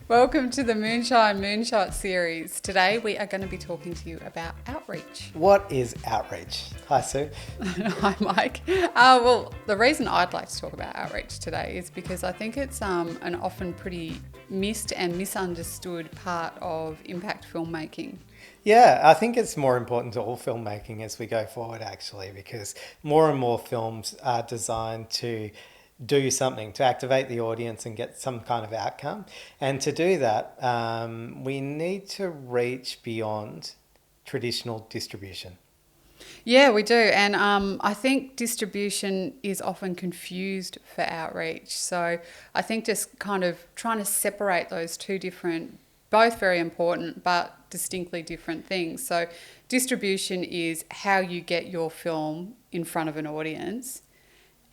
Welcome to the Moonshine Moonshot series. Today we are going to be talking to you about outreach. What is outreach? Hi, Sue. Hi, Mike. Well, the reason I'd like to talk about outreach today is because I think it's an often pretty missed and misunderstood part of impact filmmaking. Yeah, I think it's more important to all filmmaking as we go forward, actually, because more and more films are designed to do something, to activate the audience and get some kind of outcome. And to do that, we need to reach beyond traditional distribution. Yeah, we do. And I think distribution is often confused for outreach. So I think just kind of trying to separate those two different, both very important, but distinctly different things. So distribution is how you get your film in front of an audience,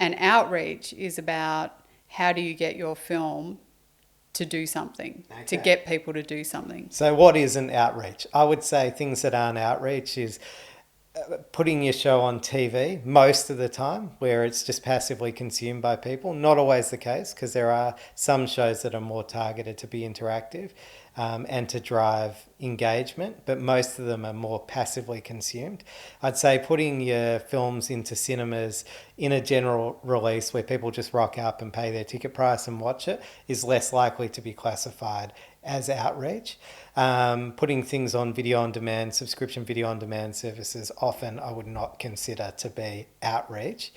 and outreach is about how do you get your film to do something, to get people to do something. So what is an outreach? I would say things that aren't outreach is putting your show on TV most of the time, where it's just passively consumed by people. Not always the case, because there are some shows that are more targeted to be interactive and to drive engagement, but most of them are more passively consumed. I'd say putting your films into cinemas in a general release where people just rock up and pay their ticket price and watch it is less likely to be classified as outreach. Putting things on video on demand, subscription video on demand services, often I would not consider to be outreach.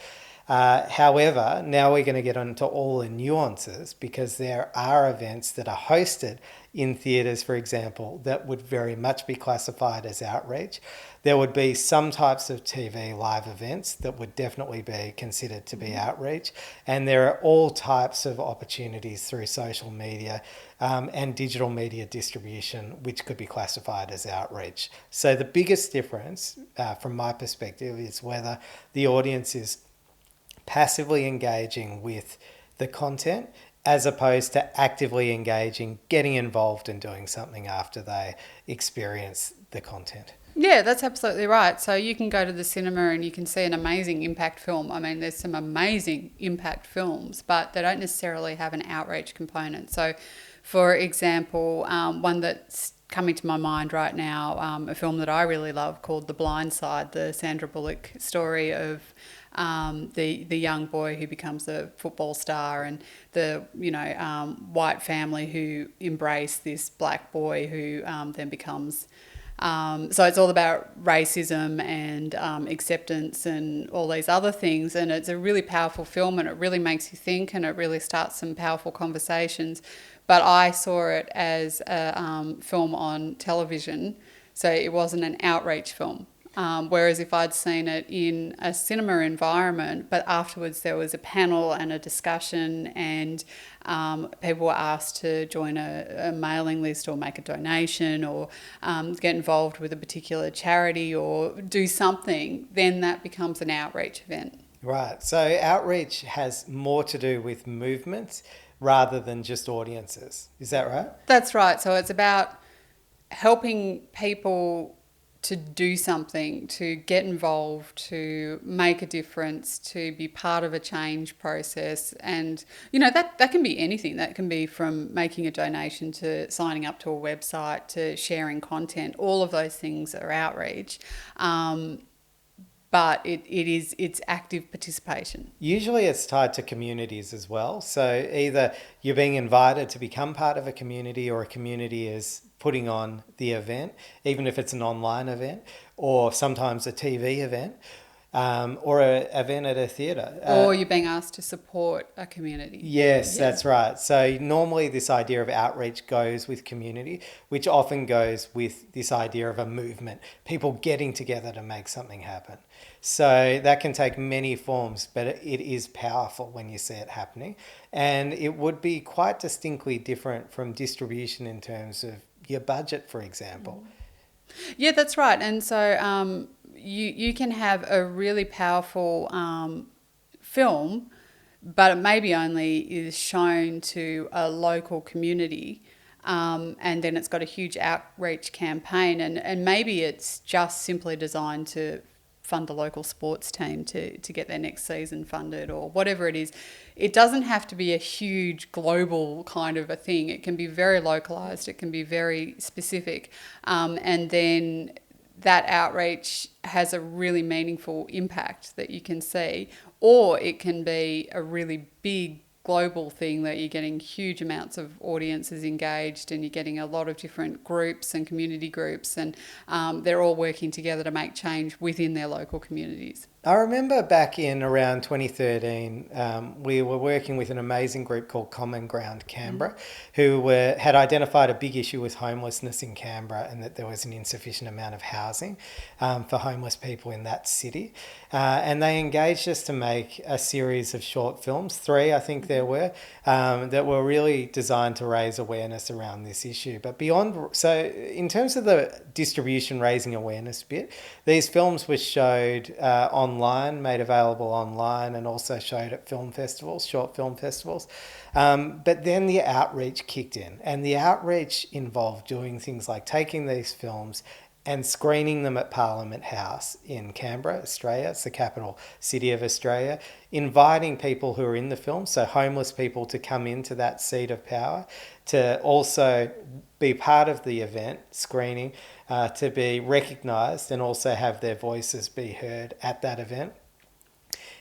However, now we're going to get into all the nuances, because there are events that are hosted in theatres, for example, that would very much be classified as outreach. There would be some types of TV live events that would definitely be considered to be outreach. And there are all types of opportunities through social media and digital media distribution, which could be classified as outreach. So the biggest difference from my perspective is whether the audience is passively engaging with the content as opposed to actively engaging, getting involved and doing something after they experience the content. Yeah, that's absolutely right. So you can go to the cinema and you can see an amazing impact film. I mean, there's some amazing impact films, but they don't necessarily have an outreach component. So, for example, one that's coming to my mind right now, a film that I really love called The Blind Side, the Sandra Bullock story of the young boy who becomes a football star, and the white family who embrace this black boy who then becomes. So it's all about racism and acceptance and all these other things, and it's a really powerful film, and it really makes you think, and it really starts some powerful conversations. But I saw it as a film on television, so it wasn't an outreach film. Whereas if I'd seen it in a cinema environment, but afterwards there was a panel and a discussion, and people were asked to join a mailing list or make a donation or get involved with a particular charity or do something, then that becomes an outreach event. Right. So outreach has more to do with movements rather than just audiences. Is that right? That's right. So it's about helping people to do something, to get involved, to make a difference, to be part of a change process. And, that can be anything. That can be from making a donation to signing up to a website to sharing content. All of those things are outreach. But it's active participation. Usually it's tied to communities as well. So either you're being invited to become part of a community, or a community is putting on the event, even if it's an online event, or sometimes a TV event, or an event at a theatre. Or you're being asked to support a community. Yes, that's right. So normally this idea of outreach goes with community, which often goes with this idea of a movement, people getting together to make something happen. So that can take many forms, but it is powerful when you see it happening. And it would be quite distinctly different from distribution in terms of your budget, for example. Yeah, that's right. And so you can have a really powerful film, but it maybe only is shown to a local community, and then it's got a huge outreach campaign, and maybe it's just simply designed fund a local sports team to get their next season funded or whatever it is. It doesn't have to be a huge global kind of a thing. It can be very localized. It can be very specific. And then that outreach has a really meaningful impact that you can see. Or it can be a really big global thing that you're getting huge amounts of audiences engaged and you're getting a lot of different groups and community groups and they're all working together to make change within their local communities. I remember back in around 2013, we were working with an amazing group called Common Ground Canberra, who had identified a big issue with homelessness in Canberra and that there was an insufficient amount of housing for homeless people in that city. And they engaged us to make a series of short films, 3 I think there were, that were really designed to raise awareness around this issue. But beyond, so in terms of the distribution, raising awareness bit, these films were showed online, made available online, and also showed at film festivals, short film festivals. But then the outreach kicked in, and the outreach involved doing things like taking these films and screening them at Parliament House in Canberra, Australia. It's the capital city of Australia. Inviting people who are in the film, so homeless people, to come into that seat of power, to also be part of the event screening, to be recognised and also have their voices be heard at that event.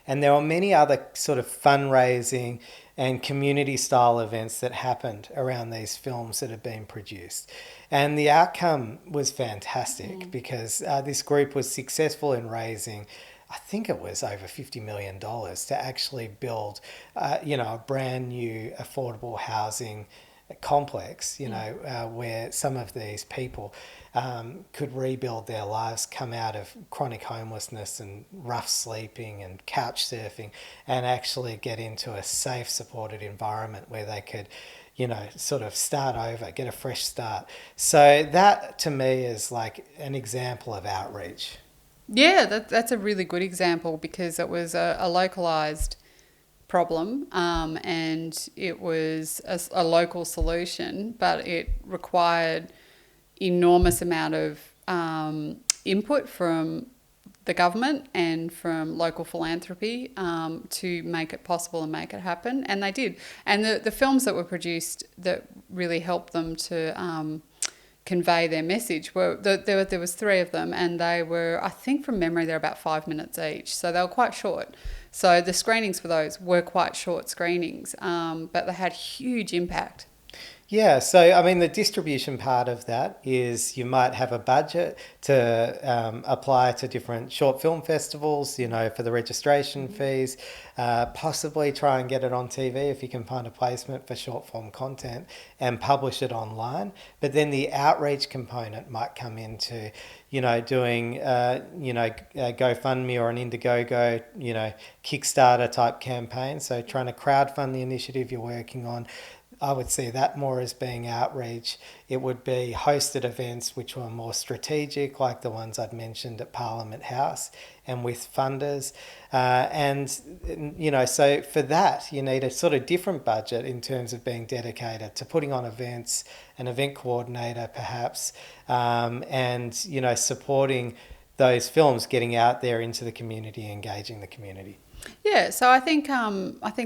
And there were many other sort of fundraising and community style events that happened around these films that had been produced. And the outcome was fantastic because this group was successful in raising, I think it was over $50 million to actually build, a brand new affordable housing complex, where some of these people could rebuild their lives, come out of chronic homelessness and rough sleeping and couch surfing, and actually get into a safe, supported environment where they could, sort of start over, get a fresh start. So that to me is like an example of outreach. Yeah, that's a really good example because it was a localized problem and it was a local solution, but it required enormous amount of input from the government and from local philanthropy to make it possible and make it happen, and they did. And the films that were produced that really helped them to convey their message there was 3 of them, and they were, I think from memory, they're about 5 minutes each, so they were quite short. So the screenings for those were quite short screenings, but they had huge impact. Yeah, so I mean, the distribution part of that is you might have a budget to apply to different short film festivals, for the registration fees, possibly try and get it on TV if you can find a placement for short form content and publish it online. But then the outreach component might come into, doing, GoFundMe or an Indiegogo, Kickstarter type campaign. So trying to crowdfund the initiative you're working on. I would see that more as being outreach. It would be hosted events which were more strategic, like the ones I'd mentioned at Parliament House and with funders. So for that, you need a sort of different budget in terms of being dedicated to putting on events, an event coordinator perhaps, and, supporting those films getting out there into the community, engaging the community. Yeah, so I think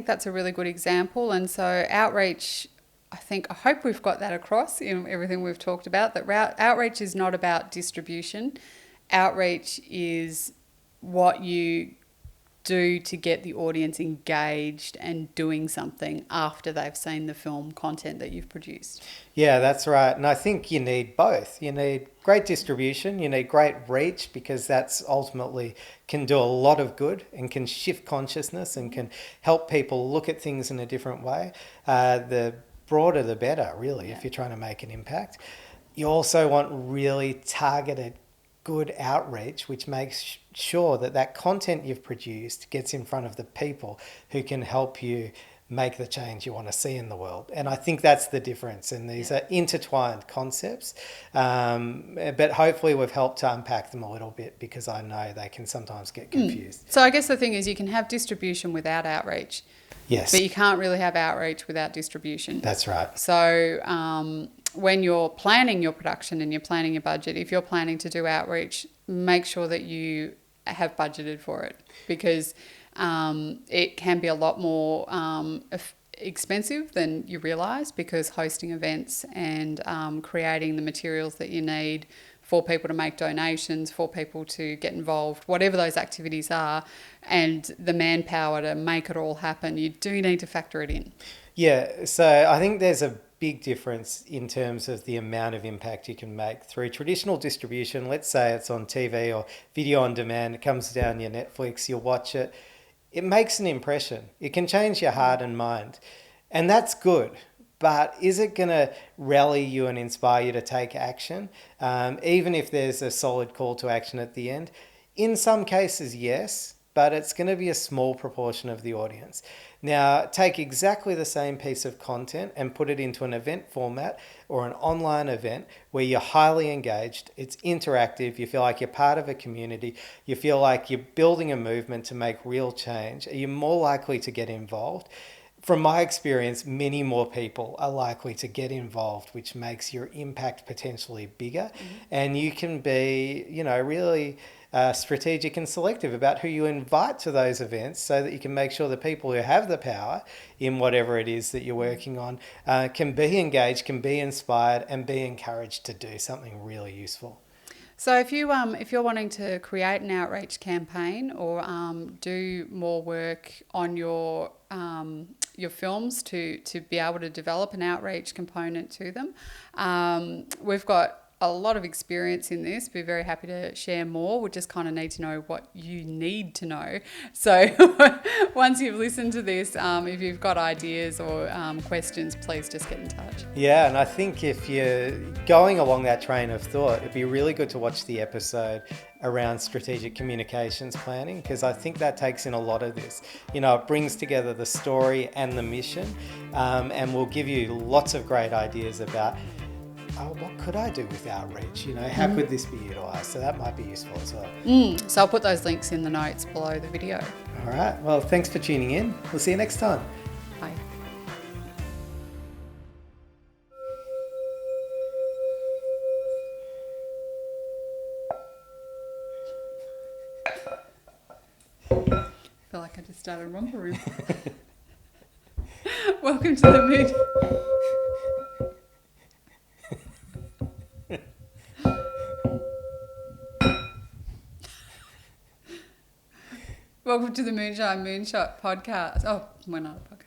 that's a really good example, and so outreach, I hope we've got that across in everything we've talked about, that outreach is not about distribution. Outreach is what you do to get the audience engaged and doing something after they've seen the film content that you've produced. Yeah, that's right. And I think you need both. You need great distribution, you need great reach, because that's ultimately can do a lot of good and can shift consciousness and can help people look at things in a different way. The broader the better, really, if you're trying to make an impact. You also want really targeted good outreach, which makes sure that content you've produced gets in front of the people who can help you make the change you want to see in the world. And I think that's the difference. And these are intertwined concepts. But hopefully we've helped to unpack them a little bit, because I know they can sometimes get confused. So I guess the thing is, you can have distribution without outreach. Yes. But you can't really have outreach without distribution. That's right. So when you're planning your production and you're planning your budget, if you're planning to do outreach, make sure that you have budgeted for it, because it can be a lot more expensive than you realise, because hosting events and creating the materials that you need for people to make donations, for people to get involved, whatever those activities are, and the manpower to make it all happen, you do need to factor it in. Yeah, so I think there's a big difference in terms of the amount of impact you can make through traditional distribution. Let's say it's on TV or video on demand, it comes down your Netflix, you watch it. It makes an impression. It can change your heart and mind. And that's good. But is it going to rally you and inspire you to take action, even if there's a solid call to action at the end? In some cases, yes, but it's going to be a small proportion of the audience. Now, take exactly the same piece of content and put it into an event format or an online event where you're highly engaged, it's interactive, you feel like you're part of a community, you feel like you're building a movement to make real change. Are you more likely to get involved? From my experience, many more people are likely to get involved, which makes your impact potentially bigger. Mm-hmm. And you can be, really strategic and selective about who you invite to those events, so that you can make sure the people who have the power in whatever it is that you're working on can be engaged, can be inspired, and be encouraged to do something really useful. So if you're wanting to create an outreach campaign or do more work on your films to be able to develop an outreach component to them, we've got a lot of experience in this. We're very happy to share more. We just kind of need to know what you need to know. So once you've listened to this, if you've got ideas or questions, please just get in touch. Yeah, and I think if you're going along that train of thought, it'd be really good to watch the episode around strategic communications planning, because I think that takes in a lot of this. It brings together the story and the mission, and will give you lots of great ideas about what could I do with outreach? How could this be utilised? So that might be useful as well. So I'll put those links in the notes below the video. All right. Well, thanks for tuning in. We'll see you next time. Bye. I feel like I just started a romper room. Welcome to the mood. Welcome to the Moonshine Moonshot podcast. Oh, we're not a podcast.